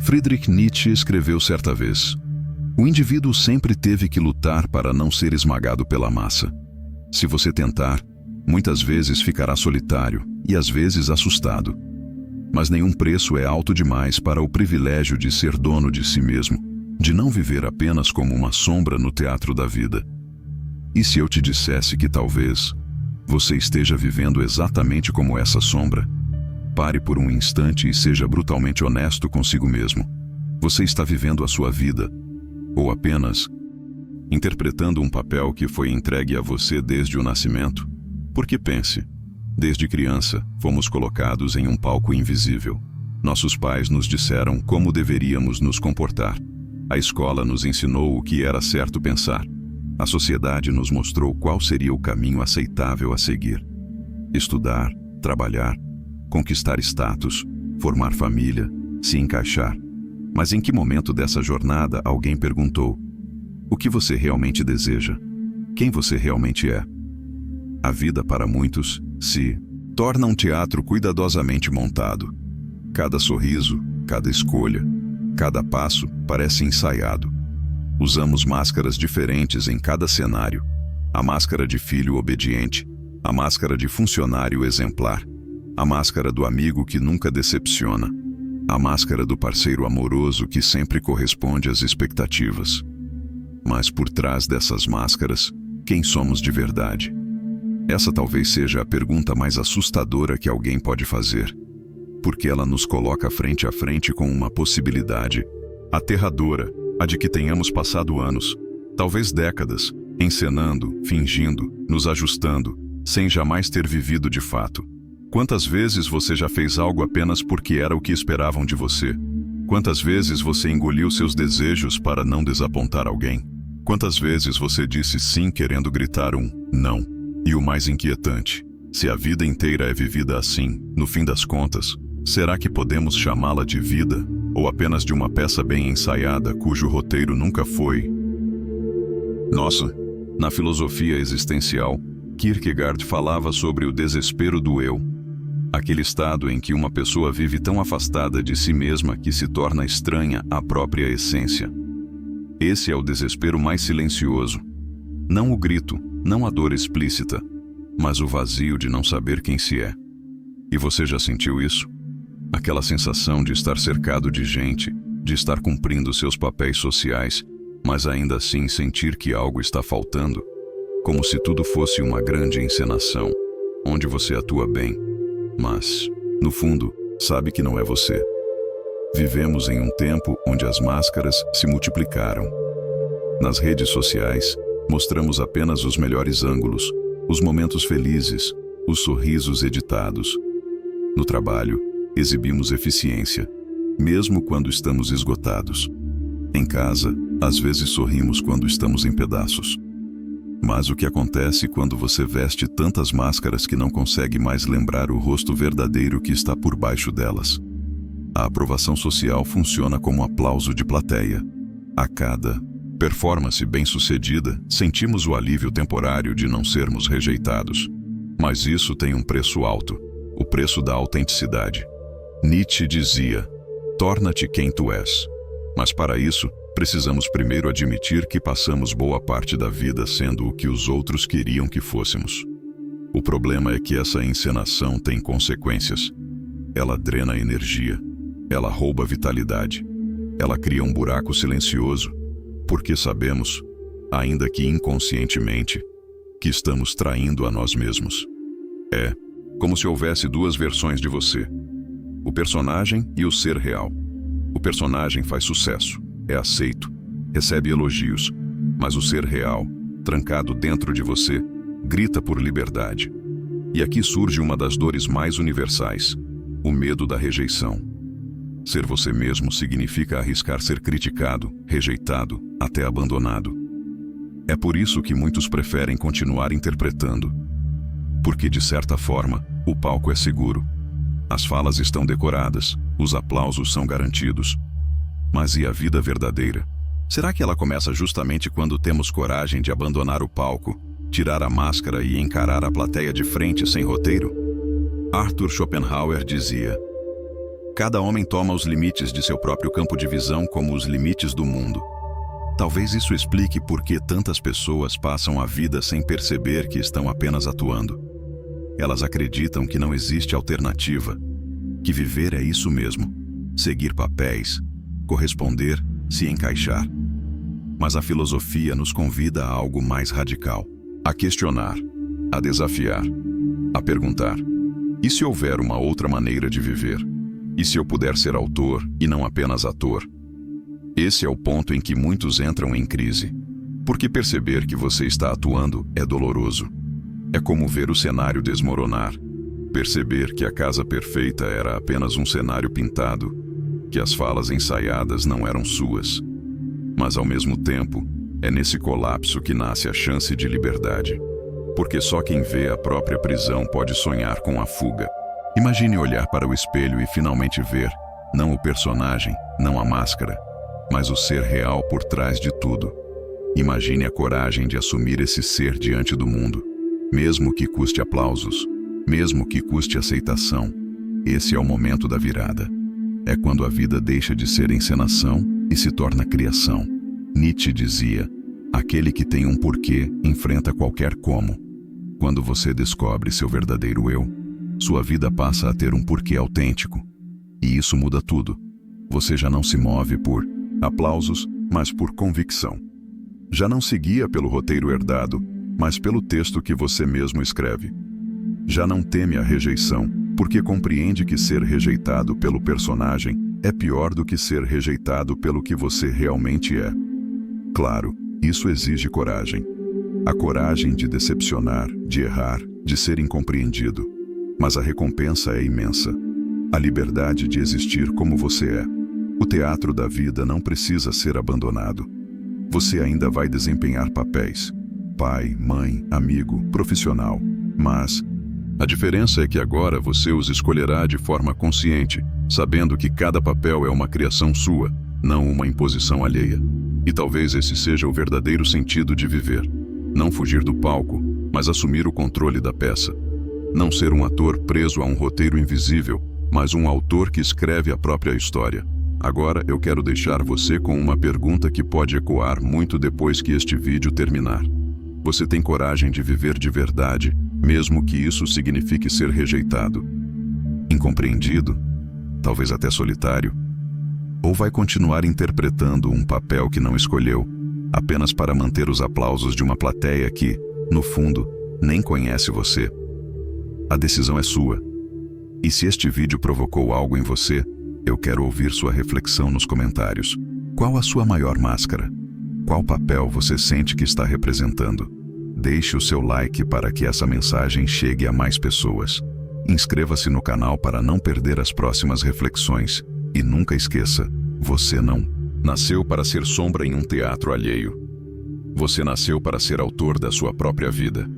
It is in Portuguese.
Friedrich Nietzsche escreveu certa vez: o indivíduo sempre teve que lutar para não ser esmagado pela massa. Se você tentar, muitas vezes ficará solitário e às vezes assustado. Mas nenhum preço é alto demais para o privilégio de ser dono de si mesmo, de não viver apenas como uma sombra no teatro da vida. E se eu te dissesse que talvez você esteja vivendo exatamente como essa sombra? Pare por um instante e seja brutalmente honesto consigo mesmo. Você está vivendo a sua vida, ou apenas interpretando um papel que foi entregue a você desde o nascimento? Porque pense, desde criança, fomos colocados em um palco invisível. Nossos pais nos disseram como deveríamos nos comportar. A escola nos ensinou o que era certo pensar. A sociedade nos mostrou qual seria o caminho aceitável a seguir. Estudar, trabalhar, conquistar status, formar família, se encaixar. Mas em que momento dessa jornada alguém perguntou: o que você realmente deseja? Quem você realmente é? A vida para muitos se torna um teatro cuidadosamente montado. Cada sorriso, cada escolha, cada passo parece ensaiado. Usamos máscaras diferentes em cada cenário. A máscara de filho obediente, a máscara de funcionário exemplar, a máscara do amigo que nunca decepciona, a máscara do parceiro amoroso que sempre corresponde às expectativas. Mas por trás dessas máscaras, quem somos de verdade? Essa talvez seja a pergunta mais assustadora que alguém pode fazer, porque ela nos coloca frente a frente com uma possibilidade aterradora, a de que tenhamos passado anos, talvez décadas, encenando, fingindo, nos ajustando, sem jamais ter vivido de fato. Quantas vezes você já fez algo apenas porque era o que esperavam de você? Quantas vezes você engoliu seus desejos para não desapontar alguém? Quantas vezes você disse sim querendo gritar um não? E o mais inquietante, se a vida inteira é vivida assim, no fim das contas, será que podemos chamá-la de vida, ou apenas de uma peça bem ensaiada cujo roteiro nunca foi? Nossa, na filosofia existencial, Kierkegaard falava sobre o desespero do eu. Aquele estado em que uma pessoa vive tão afastada de si mesma que se torna estranha à própria essência. Esse é o desespero mais silencioso. Não o grito, não a dor explícita, mas o vazio de não saber quem se é. E você já sentiu isso? Aquela sensação de estar cercado de gente, de estar cumprindo seus papéis sociais, mas ainda assim sentir que algo está faltando, como se tudo fosse uma grande encenação, onde você atua bem, mas, no fundo, sabe que não é você. Vivemos em um tempo onde as máscaras se multiplicaram. Nas redes sociais, mostramos apenas os melhores ângulos, os momentos felizes, os sorrisos editados. No trabalho, exibimos eficiência, mesmo quando estamos esgotados. Em casa, às vezes sorrimos quando estamos em pedaços. Mas o que acontece quando você veste tantas máscaras que não consegue mais lembrar o rosto verdadeiro que está por baixo delas? A aprovação social funciona como aplauso de plateia. A cada performance bem-sucedida, sentimos o alívio temporário de não sermos rejeitados. Mas isso tem um preço alto, o preço da autenticidade. Nietzsche dizia: torna-te quem tu és. Mas para isso, precisamos primeiro admitir que passamos boa parte da vida sendo o que os outros queriam que fôssemos. O problema é que essa encenação tem consequências. Ela drena a energia, ela rouba a vitalidade, ela cria um buraco silencioso, porque sabemos, ainda que inconscientemente, que estamos traindo a nós mesmos. É como se houvesse duas versões de você: o personagem e o ser real. O personagem faz sucesso, é aceito, recebe elogios, mas o ser real, trancado dentro de você, grita por liberdade. E aqui surge uma das dores mais universais: o medo da rejeição. Ser você mesmo significa arriscar ser criticado, rejeitado, até abandonado. É por isso que muitos preferem continuar interpretando. Porque, de certa forma, o palco é seguro. As falas estão decoradas, os aplausos são garantidos. Mas e a vida verdadeira? Será que ela começa justamente quando temos coragem de abandonar o palco, tirar a máscara e encarar a plateia de frente sem roteiro? Arthur Schopenhauer dizia: Cada homem toma os limites de seu próprio campo de visão como os limites do mundo. Talvez isso explique por que tantas pessoas passam a vida sem perceber que estão apenas atuando. Elas acreditam que não existe alternativa, que viver é isso mesmo, seguir papéis, corresponder, se encaixar. Mas a filosofia nos convida a algo mais radical, a questionar, a desafiar, a perguntar: e se houver uma outra maneira de viver? E se eu puder ser autor e não apenas ator? Esse é o ponto em que muitos entram em crise, porque perceber que você está atuando é doloroso. É como ver o cenário desmoronar, perceber que a casa perfeita era apenas um cenário pintado, que as falas ensaiadas não eram suas. Mas ao mesmo tempo, é nesse colapso que nasce a chance de liberdade, porque só quem vê a própria prisão pode sonhar com a fuga. Imagine olhar para o espelho e finalmente ver, não o personagem, não a máscara, mas o ser real por trás de tudo. Imagine a coragem de assumir esse ser diante do mundo, mesmo que custe aplausos, mesmo que custe aceitação. Esse é o momento da virada. É quando a vida deixa de ser encenação e se torna criação. Nietzsche dizia: aquele que tem um porquê enfrenta qualquer como. Quando você descobre seu verdadeiro eu, sua vida passa a ter um porquê autêntico. E isso muda tudo. Você já não se move por aplausos, mas por convicção. Já não se guia pelo roteiro herdado, mas pelo texto que você mesmo escreve. Já não teme a rejeição, porque compreende que ser rejeitado pelo personagem é pior do que ser rejeitado pelo que você realmente é. Claro, isso exige coragem. A coragem de decepcionar, de errar, de ser incompreendido. Mas a recompensa é imensa. A liberdade de existir como você é. O teatro da vida não precisa ser abandonado. Você ainda vai desempenhar papéis: pai, mãe, amigo, profissional. Mas a diferença é que agora você os escolherá de forma consciente, sabendo que cada papel é uma criação sua, não uma imposição alheia. E talvez esse seja o verdadeiro sentido de viver. Não fugir do palco, mas assumir o controle da peça. Não ser um ator preso a um roteiro invisível, mas um autor que escreve a própria história. Agora eu quero deixar você com uma pergunta que pode ecoar muito depois que este vídeo terminar. Você tem coragem de viver de verdade, mesmo que isso signifique ser rejeitado, incompreendido, talvez até solitário? Ou vai continuar interpretando um papel que não escolheu, apenas para manter os aplausos de uma plateia que, no fundo, nem conhece você? A decisão é sua. E se este vídeo provocou algo em você, eu quero ouvir sua reflexão nos comentários. Qual a sua maior máscara? Qual papel você sente que está representando? Deixe o seu like para que essa mensagem chegue a mais pessoas. Inscreva-se no canal para não perder as próximas reflexões. E nunca esqueça, você não nasceu para ser sombra em um teatro alheio. Você nasceu para ser autor da sua própria vida.